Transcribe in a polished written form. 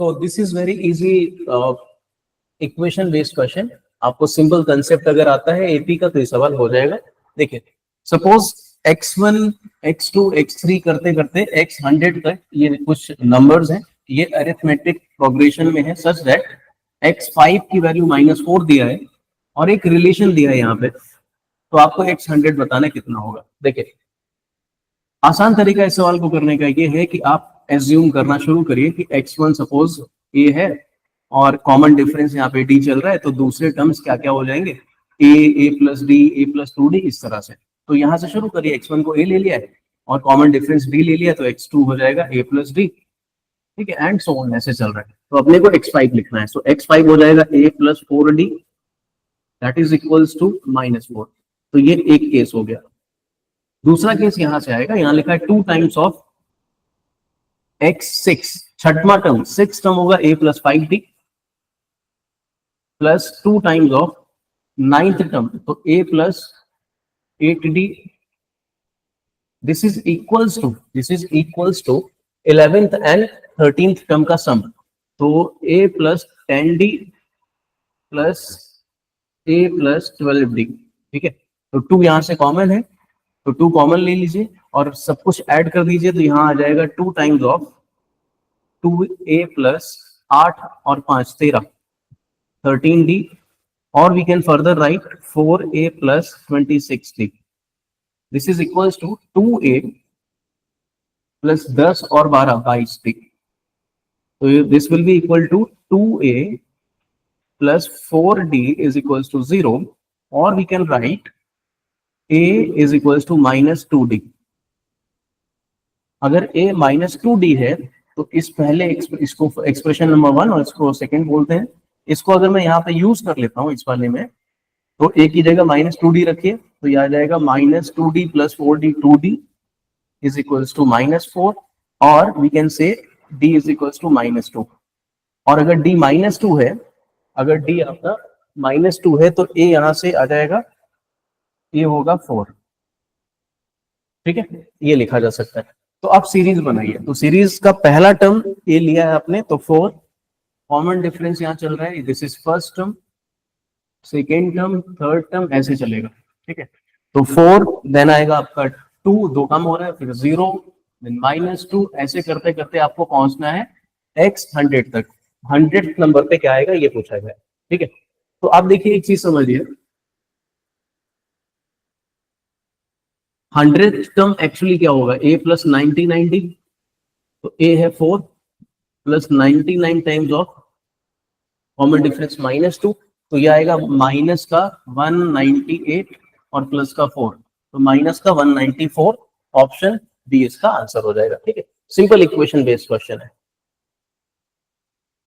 तो this is very easy equation based question. आपको simple concept अगर आता है एपी का तो ये सवाल हो जाएगा। देखिए सपोज x1 x2 x3 करते करते x100 तक ये कुछ नंबर्स हैं, ये अरिथमेटिक प्रोग्रेशन में है सच दैट x5 की वैल्यू -4 दिया है और एक रिलेशन दिया है यहाँ पे, तो आपको x100 बताना कितना होगा। देखिए आसान तरीका इस सवाल को करने का ये है कि आप एज्यूम करना शुरू करिए कि x1 सपोज a है और कॉमन डिफरेंस यहाँ पे d चल रहा है, तो दूसरे टर्म्स क्या क्या हो जाएंगे, a plus d a plus 2d इस तरह से। तो यहाँ से शुरू करिए, x1 को a ले लिया है और कॉमन डिफरेंस d ले लिया, तो x2 हो जाएगा a प्लस d, ठीक है, एंड सो ऑन ऐसे चल रहा है। तो अपने को x5 लिखना है, सो x5 हो जाएगा a plus 4d that is equals to -4। तो ये एक केस हो गया। दूसरा केस यहां से आएगा, यहां लिखा है 2 टाइम्स ऑफ x6, छठवां टर्म 6 टर्म होगा a plus 5d plus 2 times of 9th term तो a plus 8d, this is equals to 11th and 13th term का सम, तो a plus 10d plus a plus 12d, ठीक है। तो 2 यहां से कॉमन है, तो 2 कॉमन ले लीजिए और सब कुछ ऐड कर दीजिए, तो यहां आ जाएगा 2 टाइम्स ऑफ 2a प्लस 8 और 5 13 13d, और we can further write 4a plus 26d, this is equals to 2a plus 10 और 12 22d, तो this will be equal to 2a plus 4d is equals to 0, और we can write a is equals to -2d। अगर a -2d है तो इस पहले इसको expression number 1 और इसको सेकंड बोलते हैं। इसको अगर मैं यहाँ पे यूज कर लेता हूँ इस वाले में, तो a की जगह -2d रखिए, तो यह आ जाएगा -2d plus 4d 2d is equals to -4, और we can say d is equals to -2। और अगर d -2 है, अगर d आपका -2 है तो a यहाँ से आ जाएगा, ये होगा 4, ठीक है, ये लिखा जा सकता है। तो आप सीरीज बनाइए, तो सीरीज का पहला टर्म ए लिया है आपने, तो 4, कॉमन डिफरेंस यहाँ चल रहा है, this is first term, second term, third term, ऐसे चलेगा, ठीक है। तो 4 देन आएगा आपका 2, 2 कम हो रहा है, फिर 0 देन -2, ऐसे करते करते आपको पहुंचना है x100 तक। 100th नंबर पे क्या आएगा ये पूछा गया, ठीक है। तो आप देखिए एक चीज समझिए, 100th टर्म एक्चुअली क्या होगा, a प्लस 99d, तो a है 4 plus 99 times of common difference -2, तो ये आएगा माइनस का 198 और प्लस का 4, तो माइनस का 194, ऑप्शन बी इसका आंसर हो जाएगा, ठीक है। सिंपल इक्वेशन बेस्ड क्वेश्चन है।